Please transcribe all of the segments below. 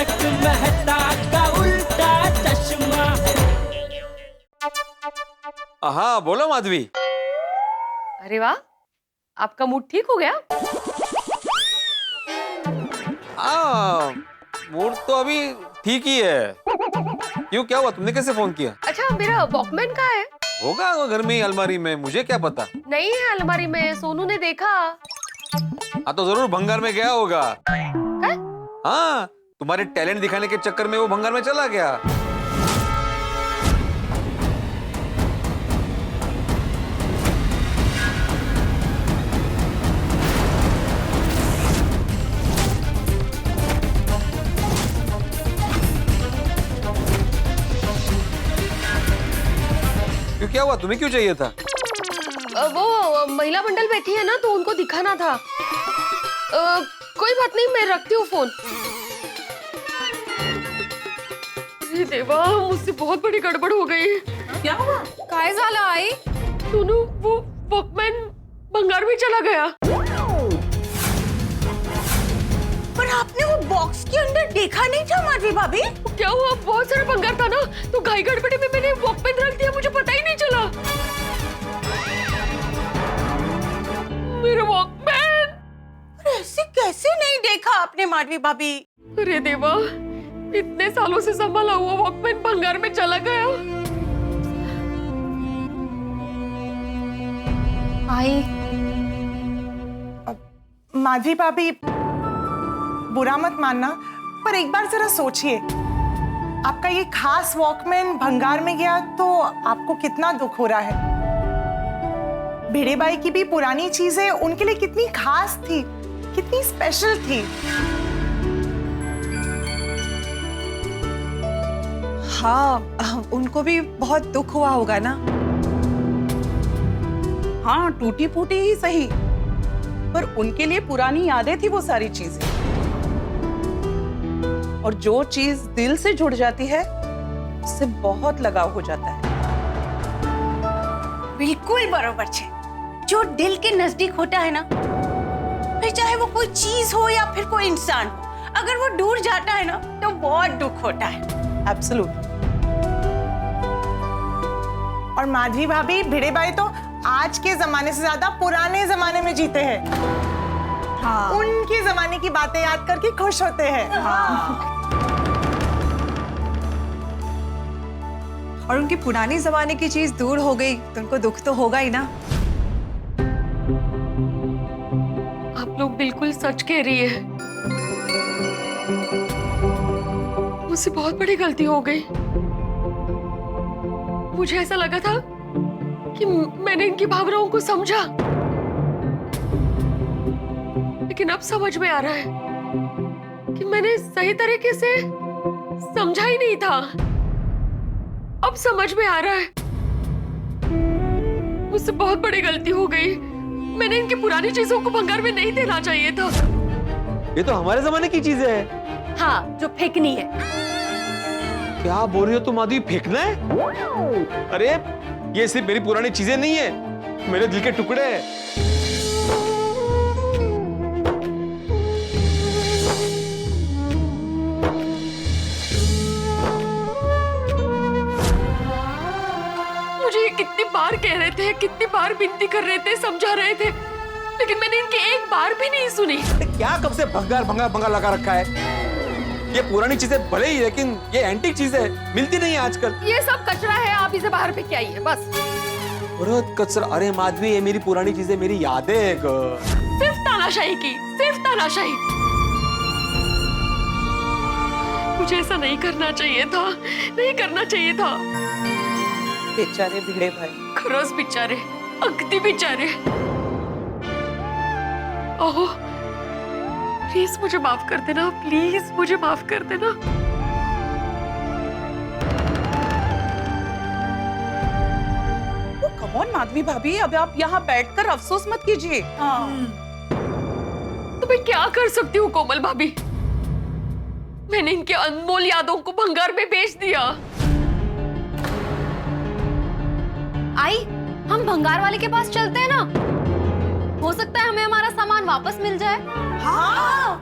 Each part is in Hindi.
तारक मेहता का उल्टा चश्मा। हाँ बोलो माधवी। अरे वाह, आपका मूड ठीक हो गया? हाँ मूड तो अभी ठीक ही है। क्यों, क्या हुआ, तुमने कैसे फोन किया? अच्छा, मेरा वॉकमैन कहाँ है? होगा घर में ही अलमारी में, मुझे क्या पता। नहीं है अलमारी में, सोनू ने देखा। हाँ तो जरूर भंगार में गया होगा। है? हाँ तुम्हारे टैलेंट दिखाने के चक्कर में वो भंगार में चला गया। क्यों, क्या हुआ, तुम्हें क्यों चाहिए था? वो महिला मंडल बैठी है ना, तो उनको दिखाना था। कोई बात नहीं, मैं रखती हूँ फोन। अरे देवा, मुझसे बहुत बड़ी गड़बड़ हो गई। क्या हुआ? काय झालं आई? सोनू, वो वॉकमैन भंगार में चला गया। पर आपने वो बॉक्स के अंदर देखा नहीं था माधवी भाभी? क्या हुआ, बहुत सारा भंगार था ना, तो घाई गड़बड़ी में मैंने वॉकमैन रख दिया, मुझे पता ही नहीं चला। मेरा वॉकमैन! ऐसे कैसे नहीं देखा आपने माधवी भाभी? अरे देवा, इतने सालों से संभाला हुआ वॉकमैन भंगार में चला गया। आई, माधवी भाभी, बुरा मत मानना, पर एक बार जरा सोचिए, आपका ये खास वॉकमैन भंगार में गया तो आपको कितना दुख हो रहा है। भिड़े बाई की भी पुरानी चीजें उनके लिए कितनी खास थी, कितनी स्पेशल थी। हाँ, उनको भी बहुत दुख हुआ होगा ना। हाँ टूटी फूटी ही सही, पर उनके लिए पुरानी यादें थी वो सारी चीजें। और जो चीज दिल से जुड़ जाती है उससे बहुत लगाव हो जाता है। बिल्कुल बरोबर छे। जो दिल के नजदीक होता है ना, फिर चाहे वो कोई चीज हो या फिर कोई इंसान हो, अगर वो दूर जाता है ना तो बहुत दुख होता है। एब्सोल्युटली। और माधवी भाभी, भिड़े बाई तो आज के जमाने से ज्यादा पुराने जमाने में जीते हैं। हाँ। उनके जमाने की बातें याद करके खुश होते हैं। हाँ। और उनकी पुरानी जमाने की चीज दूर हो गई तो उनको दुख तो होगा ही ना। आप लोग बिल्कुल सच कह रही है, मुझसे बहुत बड़ी गलती हो गई। मुझे ऐसा लगा था कि मैंने इनकी भावनाओं को समझा, लेकिन अब समझ में आ रहा है कि मैंने सही तरीके से समझा ही नहीं था। अब समझ में आ रहा है, मुझसे बहुत बड़ी गलती हो गई। मैंने इनकी पुरानी चीजों को भंगार में नहीं देना चाहिए था। ये तो हमारे जमाने की चीजें है। हाँ, जो फेंकनी है। क्या बोल रही हो तुम माधवी, फेंकना है? अरे ये सिर्फ मेरी पुरानी चीजें नहीं है, मेरे दिल के टुकड़े हैं। मुझे कितनी बार कह रहे थे, कितनी बार विनती कर रहे थे, समझा रहे थे, लेकिन मैंने इनकी एक बार भी नहीं सुनी। क्या कब से भंगार भंगार भंगार लगा रखा है? ये पुरानी चीजें भले ही, लेकिन ये एंटीक चीजें मिलती नहीं है आजकल। ये सब कचरा है, आप इसे बाहर फेंक आइए बस। बहुत कचरा। अरे माधवी, ये मेरी पुरानी चीजें, मेरी यादें हैं। सिर्फ तानाशाही की, सिर्फ तानाशाही। मुझे ऐसा नहीं करना चाहिए था, नहीं करना चाहिए था। बेचारे भिड़े भाई। खरंच बिचारे, अगदी बिचारे। ओहो, प्लीज मुझे माफ कर देना, प्लीज मुझे माफ कर देना। कम ऑन माधवी भाभी, अब आप यहाँ बैठकर अफसोस मत कीजिए। तो मैं क्या कर सकती हूँ कोमल भाभी? मैंने इनके अनमोल यादों को भंगार में बेच दिया। आई, हम भंगार वाले के पास चलते हैं ना, हो सकता है हमें हमारा सामान वापस मिल जाए। हाँ।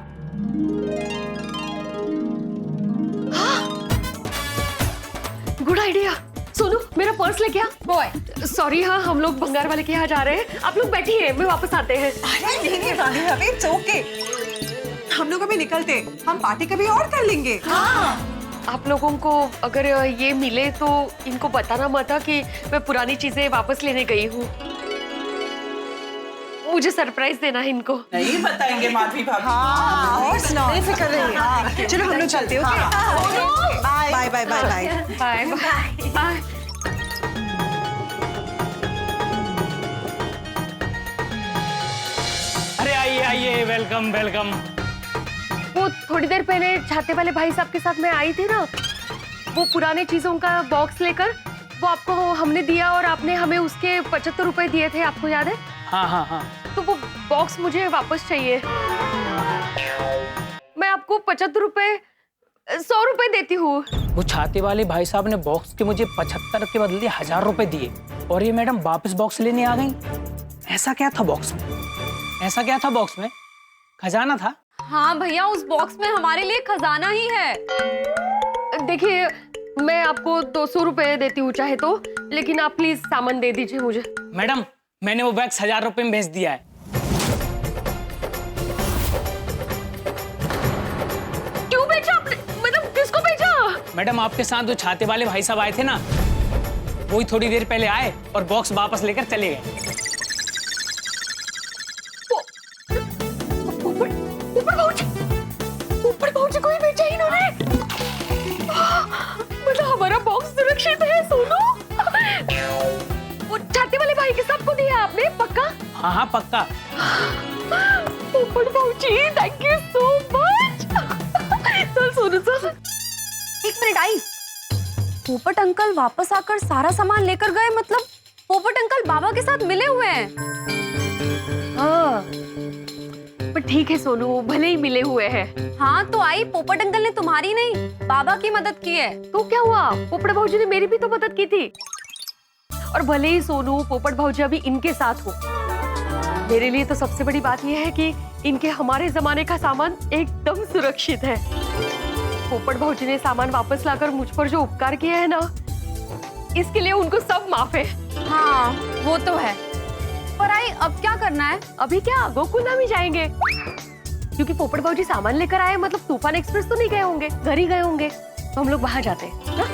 आइडिया। सोनू मेरा पर्स लेके आ। बॉय सॉरी, हाँ हम लोग भंगार वाले के यहाँ जा रहे हैं, आप लोग बैठिए, मैं वापस आते हैं। अरे नहीं रानी भाभी, इट्स ओके। हम लोग अभी निकलते, हम पार्टी कभी और कर लेंगे। आप लोगों को अगर ये मिले तो इनको बताना मत कि मैं पुरानी चीजें वापस लेने गई हूँ। मुझे सरप्राइज देना है इनको। नहीं बताएंगे माधवी भाभी। बेफिक्र रहिए। चलो हम लोग चलते हैं। Bye bye bye bye. Bye bye bye. अरे आइए आइए, वेलकम वेलकम। वो थोड़ी देर पहले छाते वाले भाई साहब के साथ मैं आई थी ना, वो पुराने चीजों का बॉक्स लेकर, वो आपको हमने दिया और आपने हमें उसके 75 रुपए दिए थे, आपको याद है? हाँ हाँ हाँ। तो वो बॉक्स मुझे वापस चाहिए। मैं आपको 75 रुपए 100 रुपए देती हूँ। वो छाते वाले भाई साहब ने बॉक्स के मुझे 75 के बदले 1000 रुपए दिए और ये मैडम वापस बॉक्स लेने आ गई। ऐसा क्या था बॉक्स में? ऐसा क्या था बॉक्स में? खजाना था? हाँ भैया, उस बॉक्स में हमारे लिए खजाना ही है। देखिए, मैं आपको 200 रुपए देती हूँ चाहे तो, लेकिन आप प्लीज सामान दे दीजिए मुझे। मैडम, मैंने वो बैग 1000 रुपए में भेज दिया है। क्यों भेजा आपने? मतलब किसको भेजा? मैडम, आपके साथ जो छाते वाले भाई साहब आए थे ना, वही थोड़ी देर पहले आए और बॉक्स वापस लेकर चले गए। ऊपर पहुंचे कोई भेजा इन्होंने। मतलब हमारा बॉक्स सुरक्षित है सोनू। वो छाते वाले भाई के साथ को दिया आपने पक्का? हाँ हाँ पक्का। ऊपर पहुंची, थैंक यू सो मच। चल सोनू चल। एक मिनट आई, पोपट अंकल वापस आकर सारा सामान लेकर गए, मतलब पोपट अंकल बाबा के साथ मिले हुए हैं। हाँ पर ठीक है सोनू, भले ही मिले हुए हैं। हाँ तो आई, पोपट अंकल ने तुम्हारी नहीं बाबा की मदद की है। तो क्या हुआ, पोपट भाऊजी ने मेरी भी तो मदद की थी। और भले ही सोनू पोपट भाऊजी अभी इनके साथ हो, मेरे लिए तो सबसे बड़ी बात यह है कि इनके हमारे जमाने का सामान एकदम सुरक्षित है। पोपट भाऊजी ने सामान वापस लाकर मुझ पर जो उपकार किया है ना, इसके लिए उनको सब माफ है। हाँ वो तो है, पर आई अब क्या करना है? अभी क्या गोकुलधाम ही जाएंगे, क्योंकि पोपट भाऊजी सामान लेकर आए, मतलब तूफान एक्सप्रेस तो नहीं गए होंगे, घर ही गए होंगे, तो हम लोग वहां जाते हैं ना?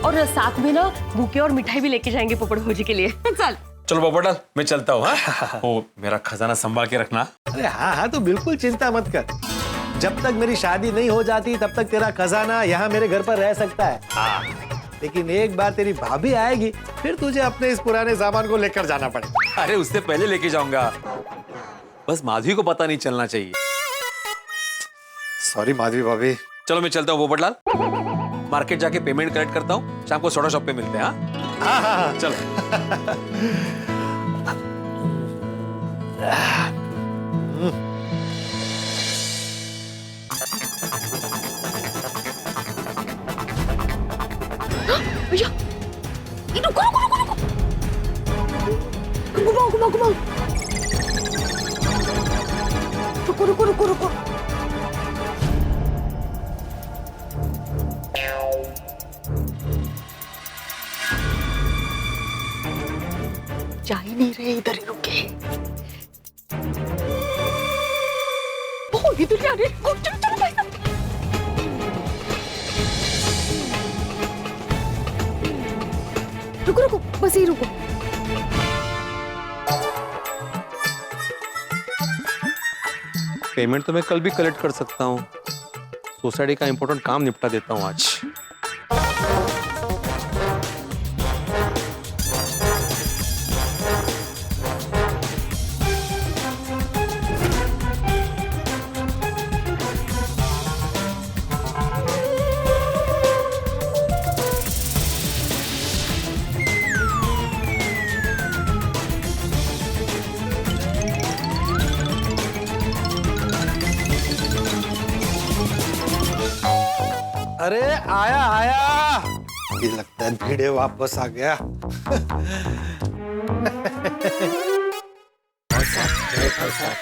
और साथ में ना बुके और मिठाई भी लेके जाएंगे पोपट भाऊजी के लिए। चल चलो पोपटलाल, मैं चलता हूँ। हाँ वो मेरा खजाना संभाल के रखना। अरे हाँ हाँ, तो बिल्कुल चिंता मत कर। जब तक मेरी शादी नहीं हो जाती तब तक तेरा खजाना यहाँ मेरे घर पर रह सकता है। हाँ, लेकिन एक बार तेरी भाभी आएगी फिर तुझे अपने इस पुराने सामान को लेकर जाना पड़ेगा। अरे उससे पहले लेके जाऊंगा, बस माधवी को पता नहीं चलना चाहिए। सॉरी माधवी भाभी। चलो मैं चलता हूँ पोपटलाल, मार्केट जाके पेमेंट कलेक्ट करता हूँ, शाम को सोडा शॉप पे मिलते हैं। हाँ हाँ हाँ चलो। भैया, ये रुको रुको रुको रुको, घुमाओ घुमाओ घुमाओ, रुको रुको रुको रुको। जा ही नहीं रहे, इधर ही रुके। ओ इधर ही आ रहे, चलो चलो भाई साहब। रुको रुको, बस ही रुको। पेमेंट तो मैं कल भी कलेक्ट कर सकता हूँ, सोसाइटी का इंपॉर्टेंट काम निपटा देता हूँ आज। अरे आया आया, ये लगता है भिड़े वापस आ गया।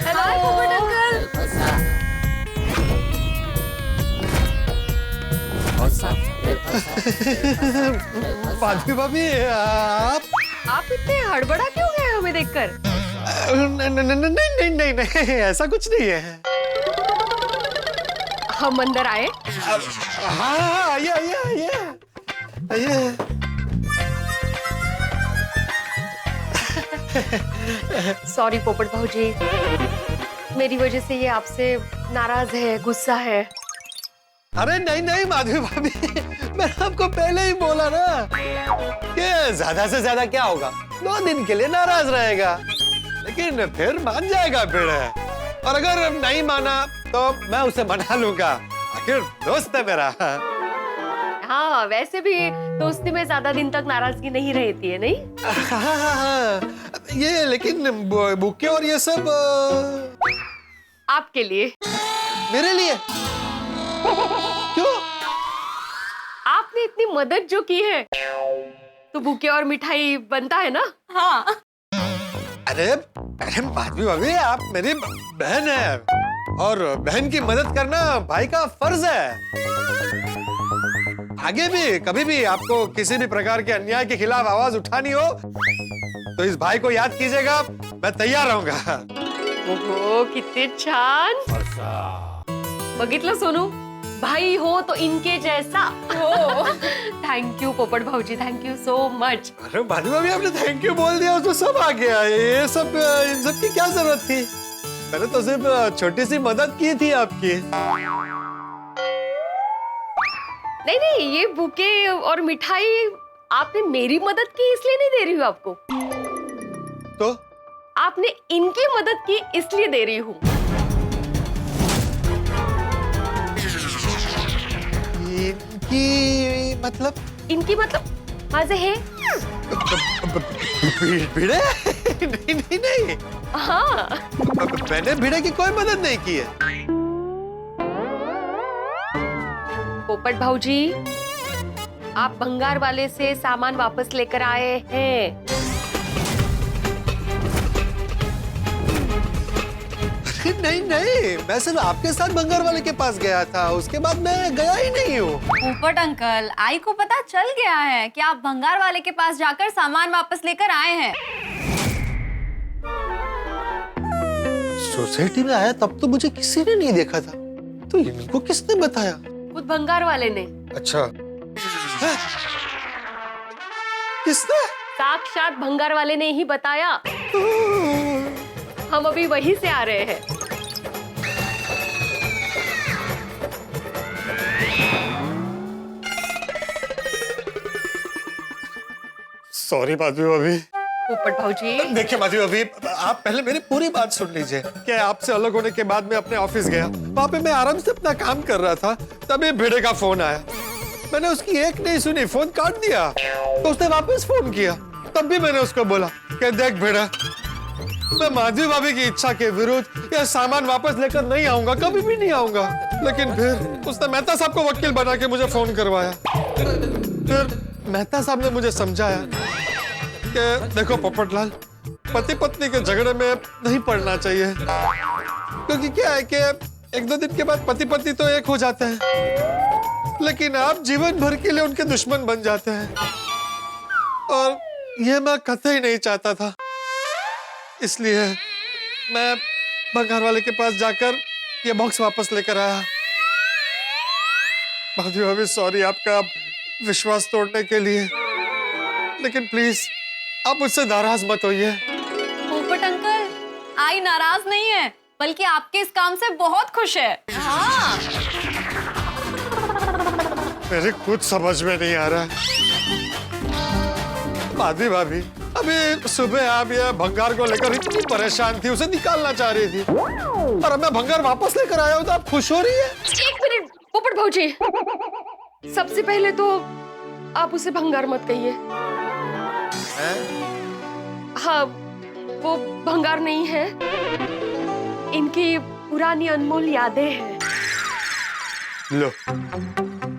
हाय पोपट अंकल। माधवी भाभी आप इतने हड़बड़ा क्यों गए हमें देखकर? नहीं, ऐसा कुछ नहीं है। हम अंदर आए? हाँ, आइए। सॉरी पोपट भाऊजी, मेरी वजह से ये आपसे नाराज है, गुस्सा है। अरे नहीं माधवी भाभी, मैंने आपको पहले ही बोला ना कि ज्यादा से ज्यादा क्या होगा, 2 दिन के लिए नाराज रहेगा, लेकिन फिर मान जाएगा फिर। और अगर नहीं माना तो मैं उसे मना लूंगा, आखिर दोस्त है मेरा। हाँ, वैसे भी दोस्ती में ज्यादा दिन तक नाराजगी नहीं रहती है, नहीं? हाँ। ये लेकिन बुके और ये सब आपके लिए। मेरे लिए? क्यों? आपने इतनी मदद जो की है तो बुके और मिठाई बनता है ना? हाँ। अरे माधवी भाभी, आप मेरी बहन है और बहन की मदद करना भाई का फर्ज है। आगे भी कभी भी आपको किसी भी प्रकार के अन्याय के खिलाफ आवाज उठानी हो तो इस भाई को याद कीजिएगा, मैं तैयार रहूंगा। ओहो, कितने छान। बघितलं सोनू, भाई हो तो इनके जैसा हो। थैंक यू पोपट भाऊजी, थैंक यू सो मच। अरे माधवी भाभी, आपने थैंक यू बोल दिया, उसमें सब आ गया। ये सब इन सब की क्या जरूरत थी? मैंने तो सिर्फ छोटी सी मदद की थी आपकी। नहीं, ये बुके और मिठाई आपने मेरी मदद की इसलिए नहीं दे रही हूँ आपको, तो आपने इनकी मदद की इसलिए दे रही हूँ। इनकी मतलब मजे है? भिड़े? नहीं। हाँ। मैंने भिड़े की कोई मदद नहीं की है। पोपट भाऊजी, आप भंगार वाले से सामान वापस लेकर आए हैं। नहीं, मैं सिर्फ आपके साथ भंगार वाले के पास गया था, उसके बाद मैं गया ही नहीं हूँ। पोपट अंकल, आई को पता चल गया है कि आप भंगार वाले के पास जाकर सामान वापस लेकर आए हैं। सोसाइटी में आया तब तो मुझे किसी ने नहीं देखा था, तो इनको किसने बताया? खुद भंगार वाले ने। अच्छा, है? किसने? साक्षात भंगार वाले ने ही बताया। हम अभी वहीं से आ रहे हैं। सॉरी माधवी भाभी। पोपट भाऊजी, देखिए माधवी भाभी, आप पहले मेरी पूरी बात सुन लीजिए। क्या आपसे अलग होने के बाद मैं अपने ऑफिस गया, वहाँ पे मैं आराम से अपना काम कर रहा था, तभी भिड़े का फोन आया। मैंने उसकी एक नहीं सुनी, फोन काट दिया, तो उसने वापस फोन किया। तब भी मैंने उसको बोला कि देख भिड़ा, मैं माधवी भाभी की इच्छा के विरुद्ध यह सामान वापस लेकर नहीं आऊंगा, कभी भी नहीं आऊंगा। लेकिन फिर उसने मेहता साहब को वकील बना के मुझे फोन करवाया। फिर मेहता साहब ने मुझे समझाया कि देखो पोपटलाल, पति पत्नी के झगड़े में नहीं पड़ना चाहिए, क्योंकि क्या है कि 1-2 दिन के बाद पति पत्नी तो एक हो जाते हैं, लेकिन आप जीवन भर के लिए उनके दुश्मन बन जाते हैं, और यह मैं कतई नहीं चाहता था। इसलिए मैं भंगार वाले के पास जाकर ये बॉक्स वापस लेकर आया। माधवी भाभी, सॉरी आपका विश्वास तोड़ने के लिए, लेकिन प्लीज आप मुझसे नाराज मत होइए। पोपट अंकल, आई नाराज नहीं है, बल्कि आपके इस काम से बहुत खुश है। हाँ। मेरे कुछ समझ में नहीं आ रहा। माधवी भाभी, अभी सुबह आप ये भंगार को लेकर इतनी परेशान थी, उसे निकालना चाह रही थी, और अब मैं भंगार वापस लेकर आया हूं तो आप खुश हो रही है? 1 मिनट पोपट भाऊजी, सबसे पहले तो आप उसे भंगार मत कहिए। हाँ, वो भंगार नहीं है, इनकी पुरानी अनमोल यादें हैं। लो,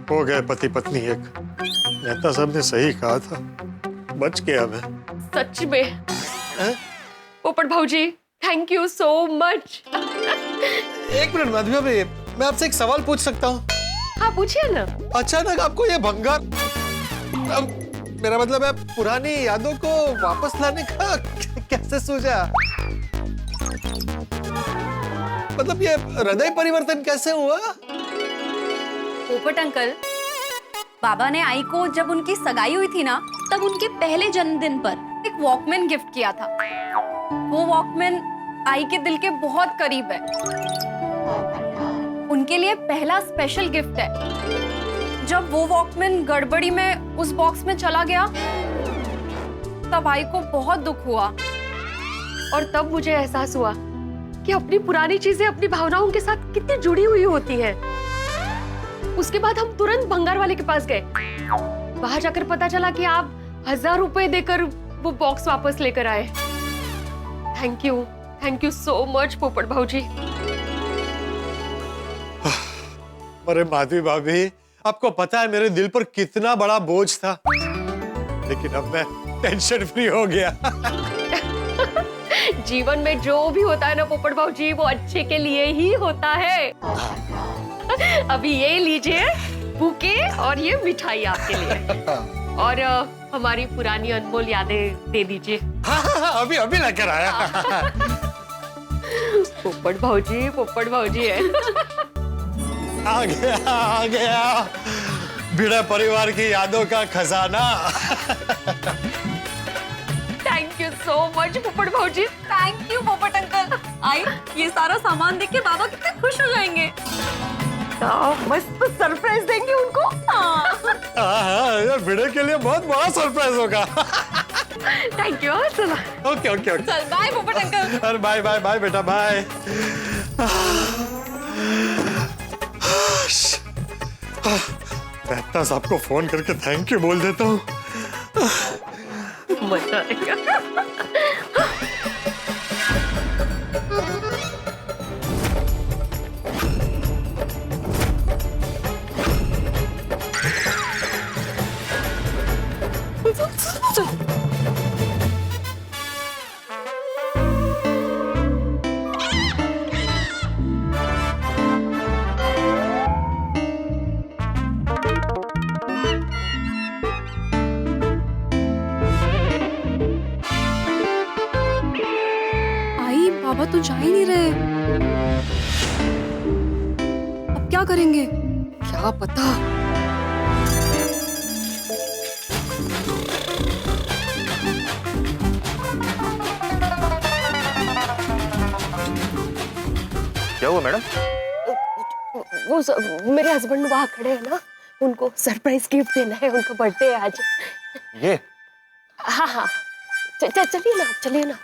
हो गए पति पत्नी एक। मेहता साहब ने सही कहा था, बच गया मैं। सच में पोपट भाऊजी, thank you so much. 1 minute Madhavi भाभी, मैं आपसे एक सवाल पूछ सकता हूँ? हाँ पूछिए ना। अचानक आपको ये भंगार, मेरा मतलब है पुरानी यादों को वापस लाने का कैसे सूझा? मतलब ये हृदय परिवर्तन कैसे हुआ? पोपट अंकल, बाबा ने आई को जब उनकी सगाई हुई थी ना, तब उनके पहले जन्मदिन पर एक वॉकमैन गिफ्ट किया था। वो वॉकमैन आई के दिल के बहुत करीब है। उनके लिए पहला स्पेशल गिफ्ट है। जब वो वॉकमैन गड़बड़ी में उस बॉक्स में चला गया, तब आई को बहुत दुख हुआ। और तब मुझे एहसास हुआ कि अपनी पुरानी चीजें अपनी भावनाओं के साथ कितनी जुड़ी हुई होती हैं। उसके बाद हम तुरंत भंगार वाले के पास गए। वहां जाकर पता चला कि आप 1000 रुपए देकर वो बॉक्स वापस लेकर आए। थैंक यू सो मच पोपट भाऊजी। अरे माधवी भाभी, आपको पता है मेरे दिल पर कितना बड़ा बोझ था, लेकिन अब मैं टेंशन फ्री हो गया। जीवन में जो भी होता है ना पोपट भाऊजी, वो अच्छे के लिए ही होता है। अभी ये लीजिए बुके और ये मिठाई आपके लिए, और हमारी पुरानी अनमोल यादें दे दीजिए। हाँ, अभी लेकर आया। पोपट भाऊजी है। आ गया भिड़ा परिवार की यादों का खजाना। थैंक यू सो मच पोपट भाऊजी। थैंक यू पोपट अंकल। आई, ये सारा सामान देख के बाबा कितने खुश हो जाएंगे। मस्त सरप्राइज देंगे उनको। हाँ, यार भिड़े के लिए बहुत बड़ा सरप्राइज होगा। Thank you. चलो ओके। चल बाय पोपट अंकल। अरे बाय बेटा, बाय। मेहता साहब को फोन करके थैंक यू बोल देता हूँ। मजा आएगा। बाबा तो जा ही नहीं रहे। अब क्या करेंगे? क्या पता। क्या हुआ मैडम? वो मेरे हस्बैंड वहाँ खड़े हैं ना, उनको सरप्राइज गिफ्ट देना है। उनका बर्थडे है आज। ये? हाँ। चलिए ना।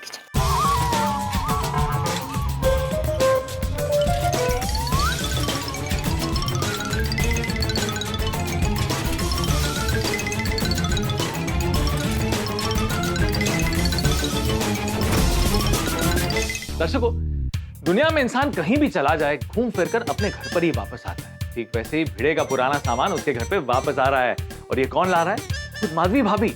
दर्शकों, दुनिया में इंसान कहीं भी चला जाए, घूम फिर कर अपने घर पर ही वापस आता है। ठीक वैसे ही भिड़े का पुराना सामान उसके घर पे वापस आ रहा है। और ये कौन ला रहा है? खुद माधवी भाभी।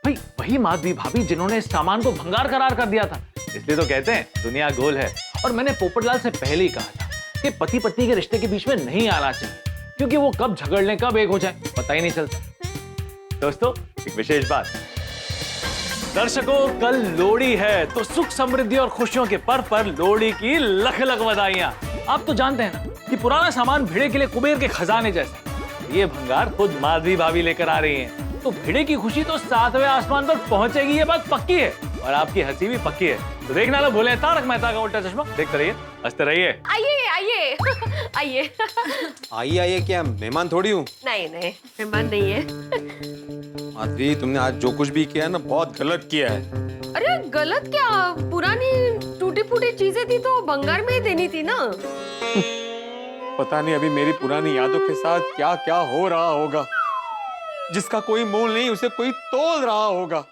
भाई वही माधवी भाभी जिन्होंने इस सामान को भंगार करार कर दिया था। इसलिए तो कहते हैं दुनिया गोल है। और मैंने पोपटलाल से पहले ही कहा था कि पति पत्नी के रिश्ते के बीच में नहीं आना चाहिए, क्योंकि वो कब झगड़ लें, कब एक हो जाए, पता ही नहीं चलता। दोस्तों, एक विशेष बात, दर्शकों, कल लोहड़ी है, तो सुख समृद्धि और खुशियों के पर्व पर लोहड़ी की लख लख बधाइयां। आप तो जानते हैं ना कि पुराना सामान भिड़े के लिए कुबेर के खजाने जैसा। ये भंगार खुद माधवी भाभी लेकर आ रही हैं, तो भिड़े की खुशी तो 7वें आसमान पर पहुंचेगी, ये बात पक्की है। और आपकी हंसी भी पक्की है। तो देखना ना भूलें तारक मेहता का उल्टा चश्मा। देखते रहिए, हंसते रहिए। आइए क्या मेहमान थोड़ी हूँ। नहीं मेहमान नहीं है। माधवी, तुमने आज जो कुछ भी किया है ना, बहुत गलत किया है। अरे गलत क्या, पुरानी टूटी फूटी चीजें थी तो भंगार में ही देनी थी ना। पता नहीं अभी मेरी पुरानी यादों के साथ क्या क्या हो रहा होगा। जिसका कोई मोल नहीं, उसे कोई तोल रहा होगा।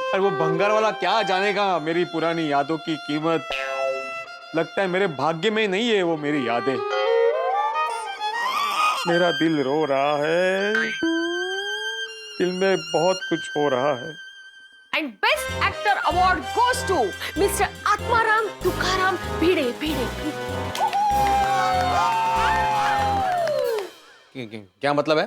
और वो भंगार वाला क्या जानेगा मेरी पुरानी यादों की कीमत। लगता है मेरे भाग्य में नहीं है वो मेरी यादें। मेरा दिल रो रहा है, दिल में बहुत कुछ हो रहा है। And best actor award goes to mister Atmaram Tukaram Bhide. क्या मतलब है?